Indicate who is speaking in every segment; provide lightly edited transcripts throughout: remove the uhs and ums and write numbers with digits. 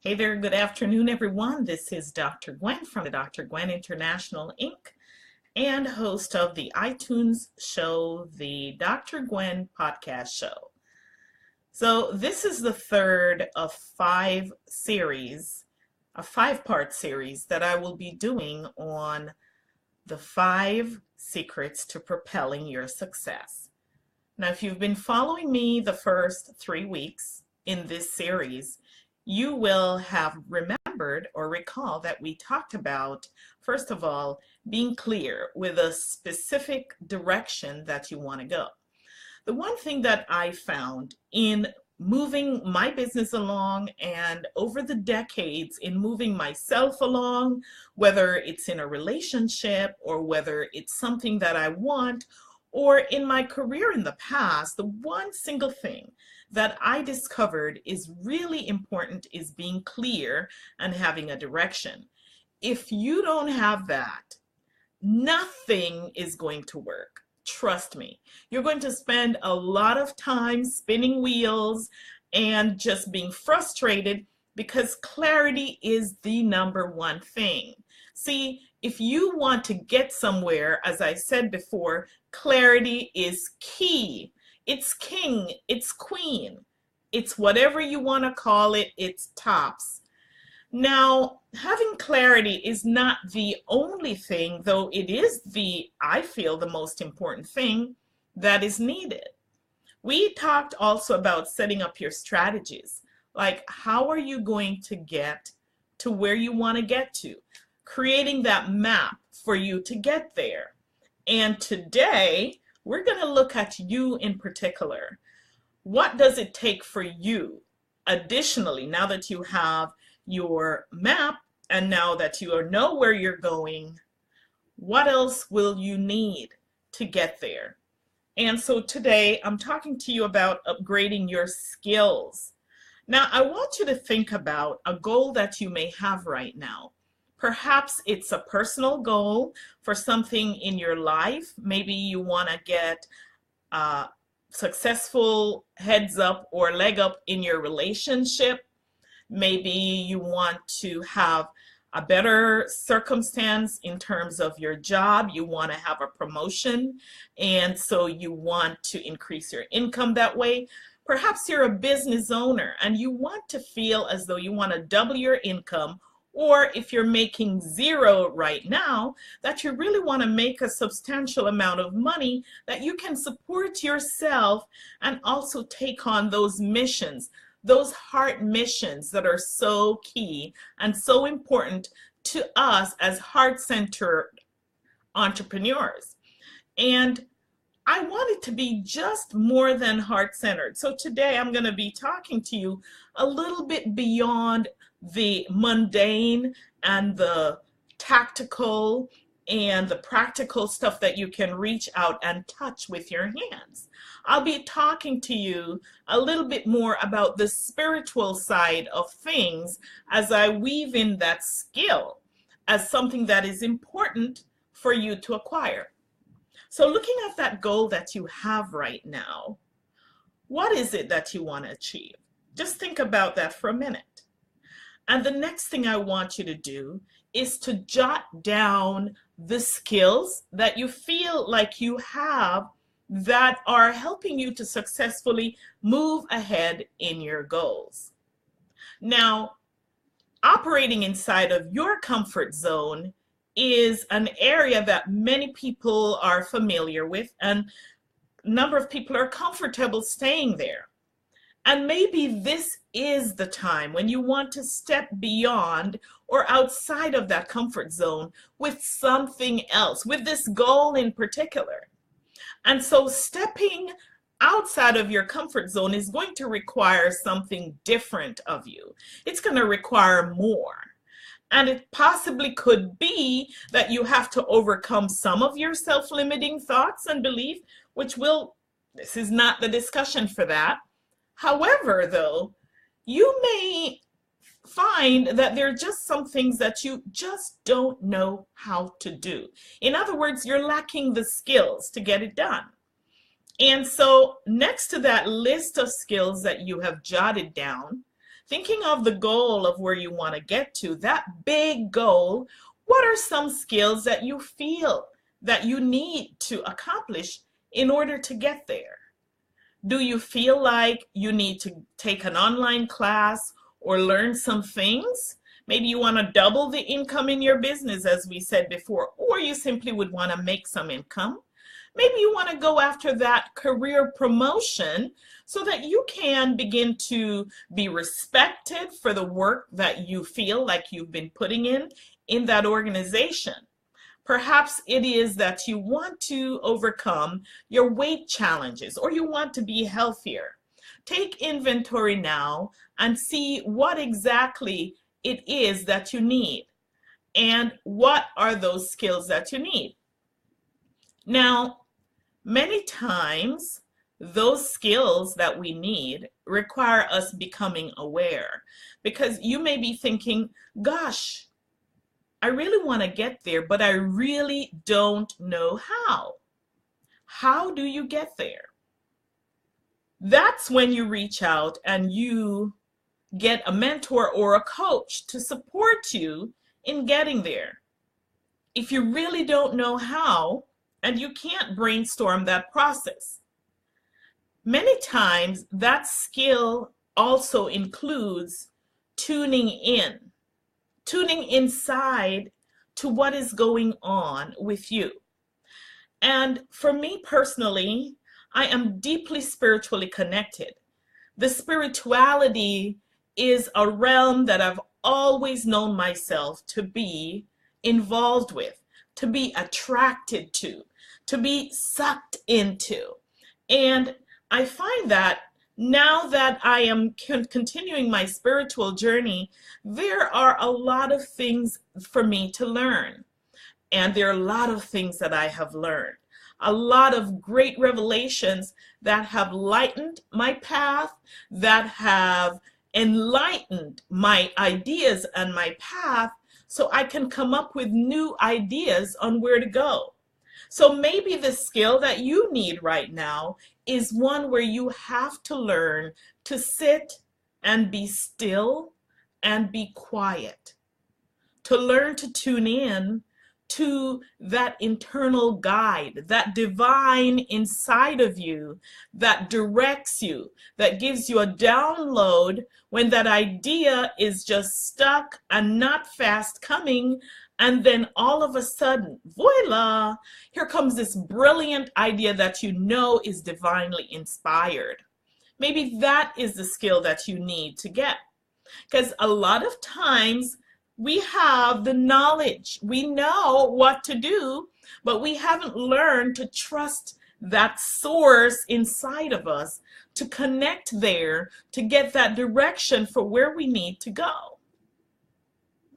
Speaker 1: Hey there, good afternoon, everyone. This is Dr. Gwen from the Dr. Gwen International Inc. and host of the iTunes show, the Dr. Gwen Podcast Show. So this is the third of a five-part series that I will be doing on the 5 secrets to propelling your success. Now, if you've been following me the first 3 weeks in this series, you will have remembered or recall that we talked about, first of all, being clear with a specific direction that you want to go. The one thing that I found in moving my business along and over the decades in moving myself along, whether it's in a relationship or whether it's something that I want, or in my career in the past, the one single thing that I discovered is really important is being clear and having a direction. If you don't have that, nothing is going to work. Trust me. You're going to spend a lot of time spinning wheels and just being frustrated because clarity is the number one thing. See, if you want to get somewhere, as I said before, clarity is key. It's king, it's queen, it's whatever you want to call it, it's tops. Now, having clarity is not the only thing, though it is I feel, the most important thing that is needed. We talked also about setting up your strategies, like how are you going to get to where you want to get to, creating that map for you to get there. And today, we're going to look at you in particular. What does it take for you? Additionally, now that you have your map and now that you know where you're going, what else will you need to get there? And so today I'm talking to you about upgrading your skills. Now, I want you to think about a goal that you may have right now. Perhaps it's a personal goal for something in your life. Maybe you want to get a successful heads up or leg up in your relationship. Maybe you want to have a better circumstance in terms of your job. You want to have a promotion, and so you want to increase your income that way. Perhaps you're a business owner and you want to feel as though you want to double your income, or if you're making zero right now, that you really want to make a substantial amount of money that you can support yourself and also take on those missions, those heart missions that are so key and so important to us as heart-centered entrepreneurs. And I want it to be just more than heart-centered. So today I'm going to be talking to you a little bit beyond the mundane and the tactical and the practical stuff that you can reach out and touch with your hands. I'll be talking to you a little bit more about the spiritual side of things as I weave in that skill as something that is important for you to acquire. So looking at that goal that you have right now, what is it that you want to achieve? Just think about that for a minute. And the next thing I want you to do is to jot down the skills that you feel like you have that are helping you to successfully move ahead in your goals. Now, operating inside of your comfort zone is an area that many people are familiar with, and a number of people are comfortable staying there. And maybe this is the time when you want to step beyond or outside of that comfort zone with something else, with this goal in particular. And so stepping outside of your comfort zone is going to require something different of you. It's going to require more. And it possibly could be that you have to overcome some of your self-limiting thoughts and belief, this is not the discussion for that. However, though, you may find that there are just some things that you just don't know how to do. In other words, you're lacking the skills to get it done. And so next to that list of skills that you have jotted down, Thinking of the goal of where you want to get to, that big goal, what are some skills that you feel that you need to accomplish in order to get there? Do you feel like you need to take an online class or learn some things? Maybe you want to double the income in your business, as we said before, or you simply would want to make some income. Maybe you want to go after that career promotion so that you can begin to be respected for the work that you feel like you've been putting in that organization. Perhaps it is that you want to overcome your weight challenges or you want to be healthier. Take inventory now and see what exactly it is that you need and what are those skills that you need. Now, many times, those skills that we need require us becoming aware, because you may be thinking, gosh, I really want to get there, but I really don't know how. How do you get there? That's when you reach out and you get a mentor or a coach to support you in getting there. If you really don't know how, and you can't brainstorm that process, many times that skill also includes tuning inside to what is going on with you. And for me personally, I am deeply spiritually connected. The spirituality is a realm that I've always known myself to be involved with, to be attracted to be sucked into. And I find that now that I am continuing my spiritual journey, there are a lot of things for me to learn. And there are a lot of things that I have learned. A lot of great revelations that have lightened my path, that have enlightened my ideas and my path, so I can come up with new ideas on where to go. So maybe the skill that you need right now is one where you have to learn to sit and be still and be quiet, to learn to tune in to that internal guide, that divine inside of you that directs you, that gives you a download when that idea is just stuck and not fast coming. And then all of a sudden, voila, here comes this brilliant idea that you know is divinely inspired. Maybe that is the skill that you need to get. Because a lot of times we have the knowledge, we know what to do, but we haven't learned to trust that source inside of us, to connect there, to get that direction for where we need to go.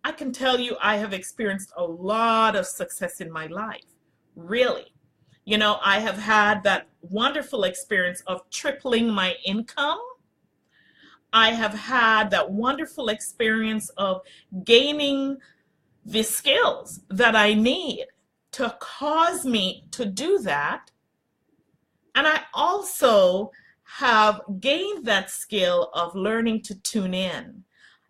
Speaker 1: I can tell you I have experienced a lot of success in my life, really. You know, I have had that wonderful experience of tripling my income. I have had that wonderful experience of gaining the skills that I need to cause me to do that. And I also have gained that skill of learning to tune in.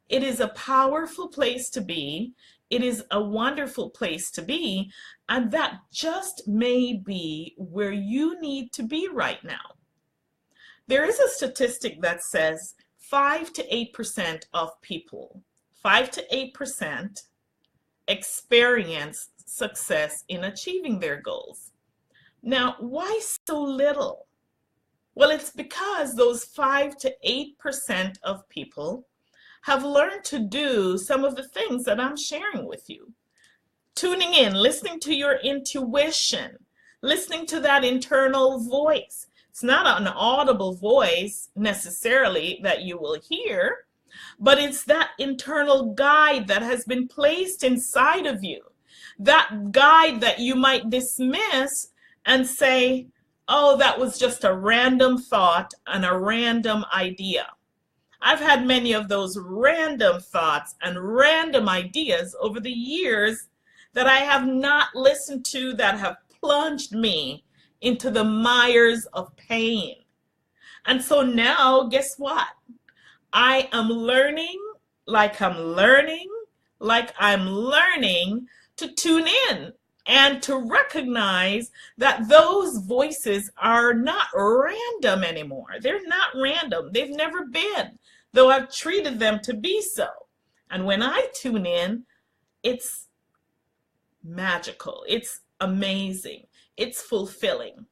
Speaker 1: It is a powerful place to be. It is a wonderful place to be. And that just may be where you need to be right now. There is a statistic that says 5 to 8% of people, 5 to 8% experience success in achieving their goals. Now, why so little? Well, it's because those 5 to 8% of people have learned to do some of the things that I'm sharing with you. Tuning in, listening to your intuition, listening to that internal voice. It's not an audible voice necessarily that you will hear, but it's that internal guide that has been placed inside of you. That guide that you might dismiss and say, oh, that was just a random thought and a random idea. I've had many of those random thoughts and random ideas over the years that I have not listened to, that have plunged me into the mires of pain. And so now, guess what? I am learning like I'm learning, like I'm learning to tune in and to recognize that those voices are not random anymore. They're not random. They've never been, though I've treated them to be so. And when I tune in, it's magical. It's amazing. It's fulfilling.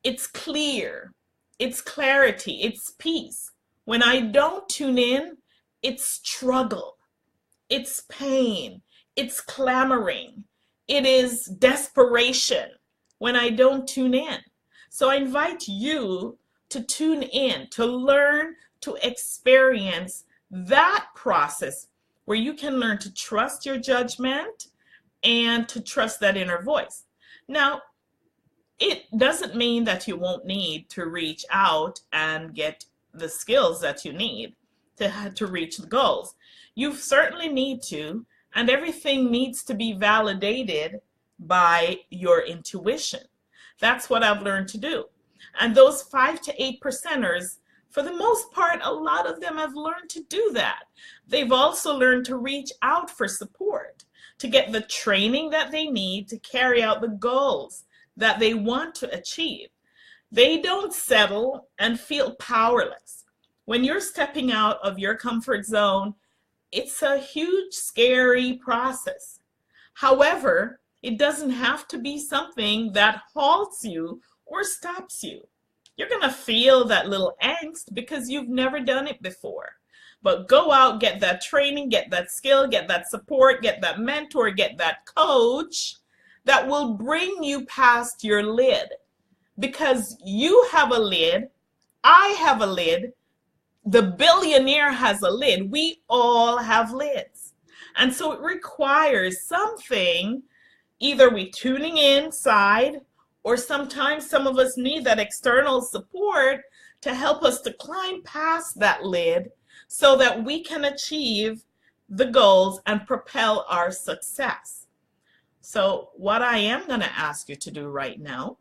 Speaker 1: It's clear. It's clarity. It's peace. When I don't tune in, it's struggle. It's pain. It's clamoring. It is desperation when I don't tune in. So I invite you to tune in, to learn, to experience that process where you can learn to trust your judgment and to trust that inner voice. Now, it doesn't mean that you won't need to reach out and get the skills that you need to reach the goals. You certainly need to, and everything needs to be validated by your intuition. That's what I've learned to do. And those 5 to 8%ers, for the most part, a lot of them have learned to do that. They've also learned to reach out for support, to get the training that they need to carry out the goals that they want to achieve. They don't settle and feel powerless. When you're stepping out of your comfort zone, it's a huge, scary process. However, it doesn't have to be something that halts you or stops you. You're going to feel that little angst because you've never done it before. But go out, get that training, get that skill, get that support, get that mentor, get that coach that will bring you past your lid. Because you have a lid, I have a lid, the billionaire has a lid. We all have lids. And so it requires something, either we tuning inside, or sometimes some of us need that external support to help us to climb past that lid so that we can achieve the goals and propel our success. So what I am going to ask you to do right now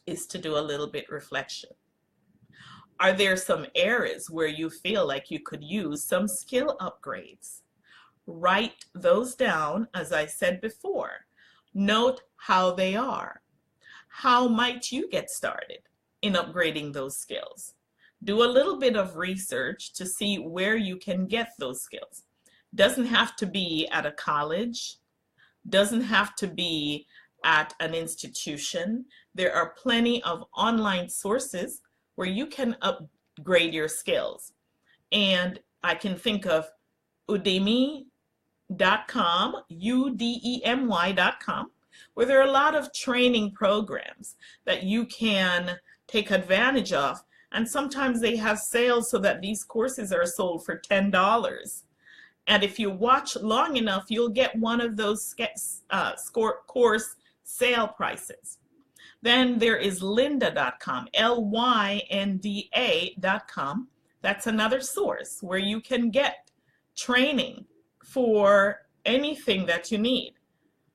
Speaker 1: is to do a little bit reflection. Are there some areas where you feel like you could use some skill upgrades? Write those down, as I said before. Note how they are. How might you get started in upgrading those skills? Do a little bit of research to see where you can get those skills. Doesn't have to be at a college, doesn't have to be at an institution. There are plenty of online sources where you can upgrade your skills. And I can think of Udemy.com, Udemy.com, where there are a lot of training programs that you can take advantage of. And sometimes they have sales so that these courses are sold for $10. And if you watch long enough, you'll get one of those course sale prices. Then there is lynda.com, Lynda.com. That's another source where you can get training for anything that you need.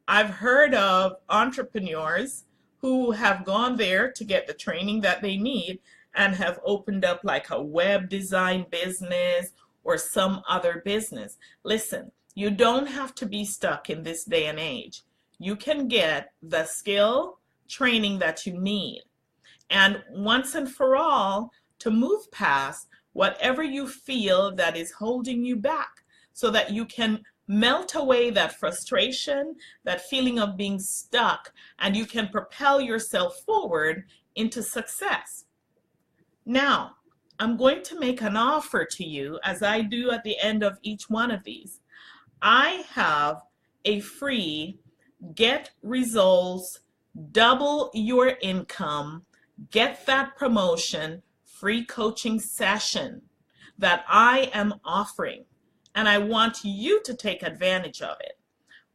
Speaker 1: I've heard of entrepreneurs who have gone there to get the training that they need and have opened up like a web design business or some other business. Listen, you don't have to be stuck in this day and age. You can get the skill training that you need. And once and for all, to move past whatever you feel that is holding you back so that you can melt away that frustration, that feeling of being stuck, and you can propel yourself forward into success. Now, I'm going to make an offer to you, as I do at the end of each one of these. I have a free Get Results, Double Your Income, Get That Promotion, free coaching session that I am offering. And I want you to take advantage of it.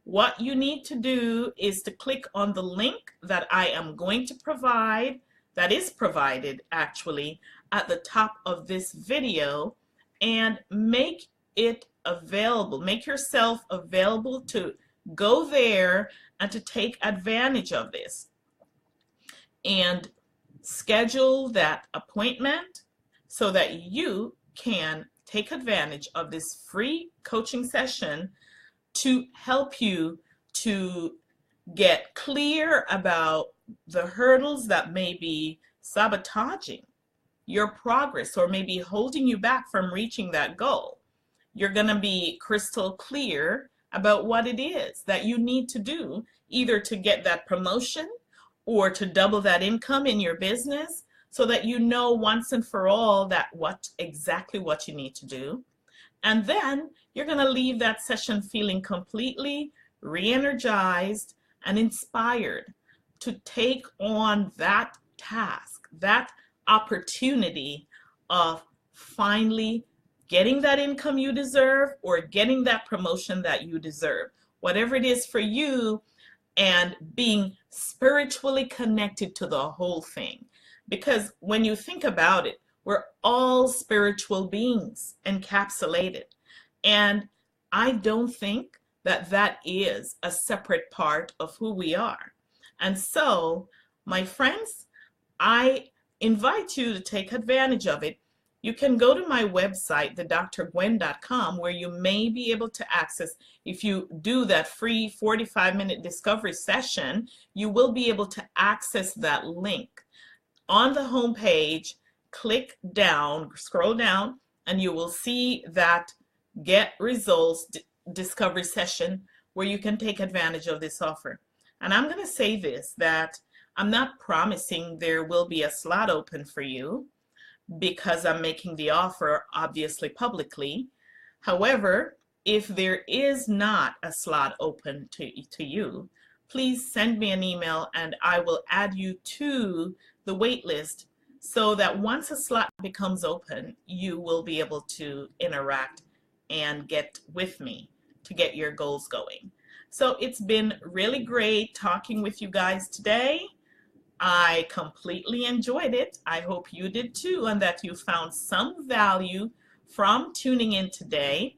Speaker 1: What you need to do is to click on the link that I am going to provide, that is provided actually at the top of this video, and make it available. Make yourself available to go there and to take advantage of this. And schedule that appointment so that you can take advantage of this free coaching session to help you to get clear about the hurdles that may be sabotaging your progress or maybe holding you back from reaching that goal. You're going to be crystal clear about what it is that you need to do, either to get that promotion or to double that income in your business, so that you know once and for all that exactly what you need to do. And then you're going to leave that session feeling completely re-energized and inspired to take on that task, that opportunity of finally getting that income you deserve or getting that promotion that you deserve, whatever it is for you, and being spiritually connected to the whole thing. Because when you think about it, we're all spiritual beings encapsulated. And I don't think that that is a separate part of who we are. And so, my friends, I invite you to take advantage of it. You can go to my website, thedrgwen.com, where you may be able to access, if you do that free 45-minute discovery session, you will be able to access that link. On the home page, click down, scroll down, and you will see that Get Results Discovery session where you can take advantage of this offer. And I'm going to say this, that I'm not promising there will be a slot open for you because I'm making the offer obviously publicly. However, if there is not a slot open to you, please send me an email and I will add you to the wait list so that once a slot becomes open, you will be able to interact and get with me to get your goals going. So it's been really great talking with you guys today. I completely enjoyed it. I hope you did too, and that you found some value from tuning in today.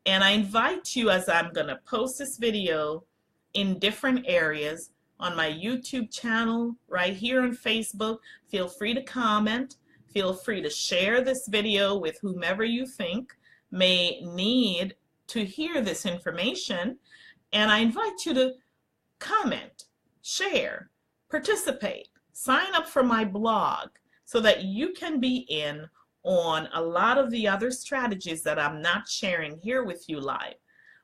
Speaker 1: And I invite you, as I'm going to post this video in different areas on my YouTube channel, right here on Facebook, feel free to comment. Feel free to share this video with whomever you think may need to hear this information. And I invite you to comment, share, participate, sign up for my blog so that you can be in on a lot of the other strategies that I'm not sharing here with you live.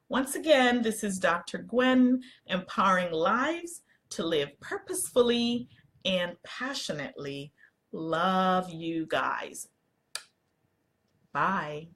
Speaker 1: Once again, this is Dr. Gwen, empowering lives to live purposefully and passionately. Love you guys. Bye.